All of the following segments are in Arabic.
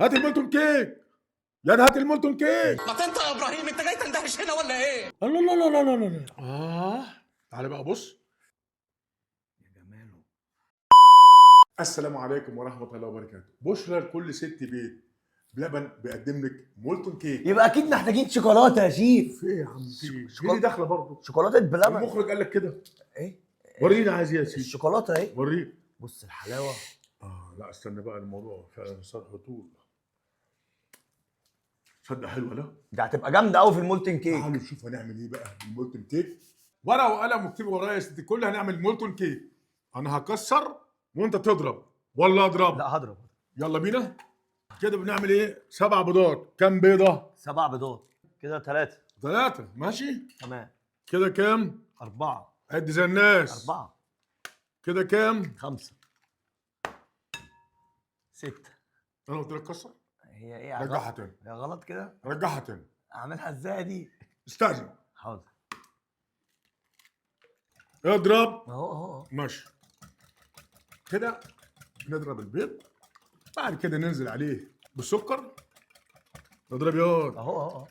هات المولتون كيك. يا هات المولتون كيك. ما انت يا ابراهيم، انت جاي تندهش هنا ولا ايه؟ الله لا لا لا لا لا. تعالى بقى بص يا جماله. السلام عليكم ورحمة الله وبركاته. بشرى لكل ست بيت بلبن بيقدم لك مولتون كيك. يبقى اكيد محتاجين شوكولاته يا شيف. في ايه يا عم في ايه؟ هي دي داخله برضه. شوكولاته بلبن. المخرج قال لك كده. ايه وريني عايز ايه يا سيدي؟ الشوكولاته اهي. وريني. بص الحلاوه. لا استنى بقى، الموضوع فعلا صار طول. تصدق حلوه لا؟ دي هتبقى جامده قوي في المولتن كيك. تعالوا نشوف هنعمل ايه بقى بالمولتون كيك. ورقه وقلم واكتبي ورايا يا ستي الكل. هنعمل مولتون كيك. انا هكسر وانت تضرب ولا اضرب؟ لا هضرب. يلا بينا. كده بنعمل ايه؟ 7 بيضات. كام بيضه؟ 7 بيضات. كده 3. 3 ماشي. تمام. كده كام؟ 4. عد زي الناس. 4. كده كام؟ 5. 6. انا قلت لك كسر. هي ايه؟ رجعها تاني. هي غلط كده. رجعها تاني. اعملها ازاي دي؟ استاذن. حاضر. اضرب. اهو. ماشي. كده نضرب البيض. بعد كده ننزل عليه بالسكر. نضرب ياض. اهو.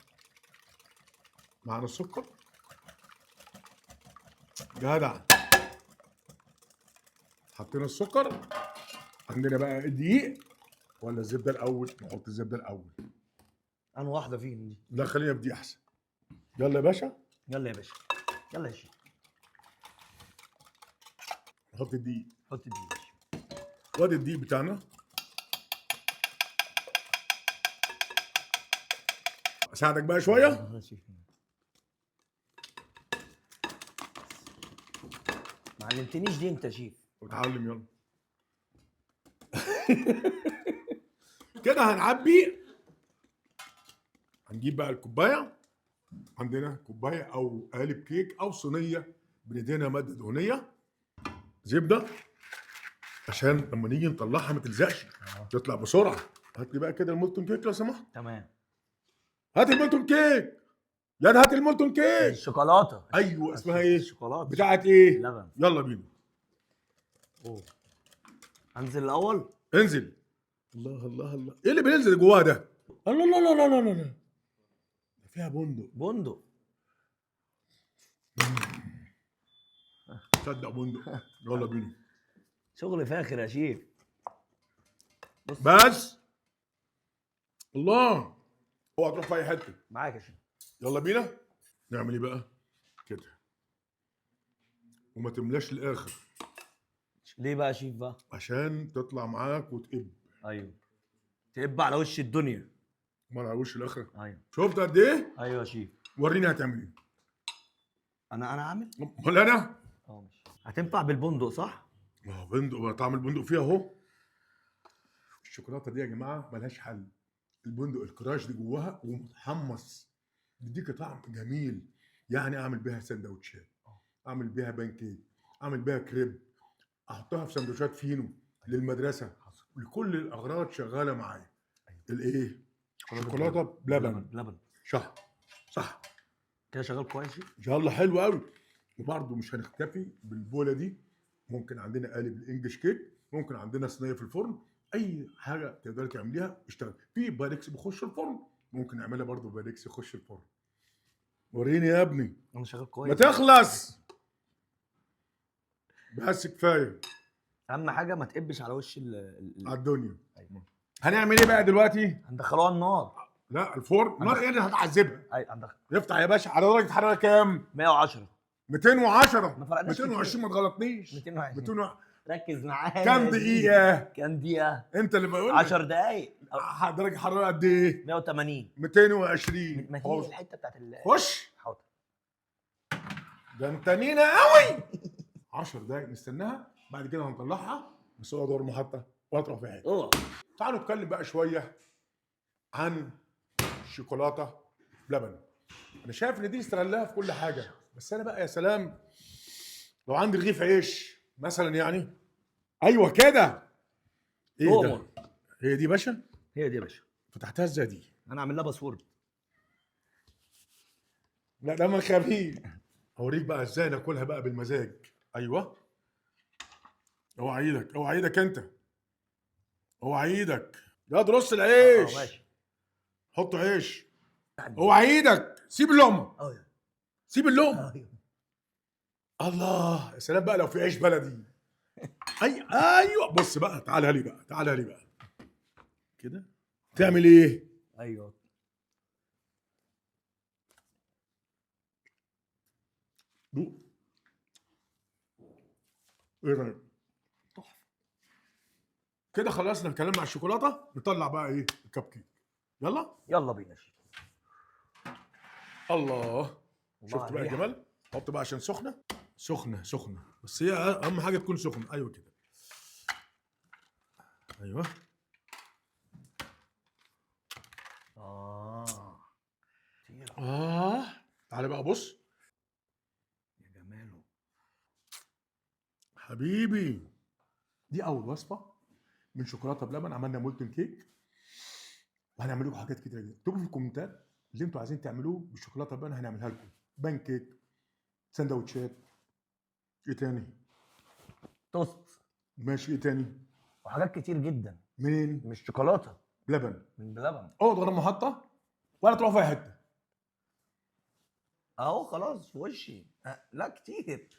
معانا السكر. جدع. حطينا السكر. عندنا بقى الدقيق ولا الزبده الاول؟ نحط الزبده الاول. انا واحده فيهم دي. لا خلينا بدي احسن. يلا يا باشا. يلا يا باشا. يلا يا شيخ. نحط الدقيق. حط الدقيق. وادي الدقيق بتاعنا. اساعدك بقى شويه. ما علمتنيش دي انت يا شيف. وتعلم يلا. كده هنعبي. هنجيب بقى الكوبايه. عندنا كوبايه او قالب كيك او صينيه بندهنها ماده دهنيه زبده عشان لما نيجي نطلعها ما تلزقش. تطلع بسرعه. هات لي بقى كده المولتون كيك لو سمحت. تمام. هات المولتون كيك. يا هات المولتون كيك. الشوكولاته. ايوه اسمها ايه؟ الشوكولاته بتاعت ايه؟ لبن. يلا بينا. اوه. انزل الاول. انزل. الله الله الله. ايه اللي بينزل جواها ده؟ الله لا لا لا لا لا. ده فيها بندق. تصدق بندق. يلا بينا. شغل فاخر يا شيف. بس الله. اوعى تروح في اي حته. معاك يا شيف. يلا بينا. نعمل ايه بقى؟ كده. وما تملاش الاخر. ليه بقى يا شيف بقى؟ عشان تطلع معاك وتقب. ايوه. تقب على وش الدنيا. امال على وش الاخر. ايوه. شفت قد ايه؟ ايوه يا شيف. وريني هتعمل ايه. انا عامل. امال انا؟ ماشي. هتنفع بالبندق صح؟ ما هو بندق. طعم البندق فيها اهو. الشوكولاته دي يا جماعه ملهاش حل. البندق الكراش دي جواها ومتحمص. بيديك طعم جميل. يعني اعمل بيها سندوتشات. اعمل بيها بانكيك. اعمل بيها كريب. احطها في سندوتشات فينو للمدرسه. لكل الاغراض شغاله معايا. الايه؟ شوكولاته بلبن. صح. كده شغال كويس. يلا حلو قوي. وبرده مش هنختفي بالبوله دي. ممكن عندنا قالب الانجليش كيك. ممكن عندنا صينيه في الفرن. اي حاجه تقدري تعمليها اشتغل. في بايركس بيخش الفرن. ممكن نعملها برده بايركس يخش الفرن. وريني يا ابني. انا شغال كويس. ما تخلص. بس كفايه. اهم حاجه ما تقبش على وش على الدنيا. أيوة. هنعمل ايه بقى دلوقتي؟ هندخلوها النار. لا الفرن. نار ايه اللي هتعذبها؟ ايوه هندخل. يفتح يا باشا على درجه حراره كام؟ 110. 210. ما فرقناش 220 ما تغلطنيش. 220. ركز معايا. كام دقيقة؟ كام دقيقة؟ انت اللي بقول. 10 دقايق. درجة حرارة قد ايه؟ 180. 220. ما هي الحتة بتاعت خش. حاضر. ده انت نينا قوي. 10 دقايق نستناها. بعد كده هنطلعها نسويها دور محطة واطرح في حاجة. تعالوا نتكلم بقى شوية عن الشوكولاتة بلبن. انا شايف ان دي استغلها في كل حاجة. بس انا بقى يا سلام لو عندي رغيف عيش مثلا يعني. ايوه كده. ايه ده؟ هي دي باشا؟ هي دي يا باشا. فتحتها ازاي دي؟ انا عامل لها باسورد. لا ده من خفيف. اوريك بقى ازاي ناكلها بقى بالمزاج. ايوه. اوعى ايدك. اوعى ايدك انت. اوعى ايدك. يا رص العيش. ماشي. حط عيش. اوعى ايدك، سيب اللقمه. ايوه سيب اللقمه. ايوه. الله يا سلام بقى لو في عيش بلدي. ايوه بص بقى، تعالى لي بقى، تعالى لي بقى كده. تعمل ايه؟ ايوه. دوق. ايه رايك؟ تحفه. كده خلصنا الكلام مع الشوكولاته، نطلع بقى ايه الكب كيك. يلا يلا بينا. الله. شفت على بقى الريحة. الجمال؟ حط بقى عشان سخنه سخنه سخنه، بس هي اهم حاجه تكون سخنه. ايوه كده. ايوه. كتير. تعالى بقى بص يا جماله حبيبي. دي اول وصفه من شوكولاته بلبن. عملنا مولتن كيك، وهنعمل لكم حاجات كتير جدا. اكتبوا في الكومنتات اللي انتوا عايزين تعملوه بالشوكولاته بلبن، هنعملها لكم. بان كيك، سندوتشات، ايه تاني؟ توست ماشي، ايه تاني؟ وحاجات كتير جدا. منين؟ مش شوكولاته، بلبن. من بلبن. اقعد ورا المحطه ولا تروح في اي حته. اهو خلاص في وشي. لا كتير.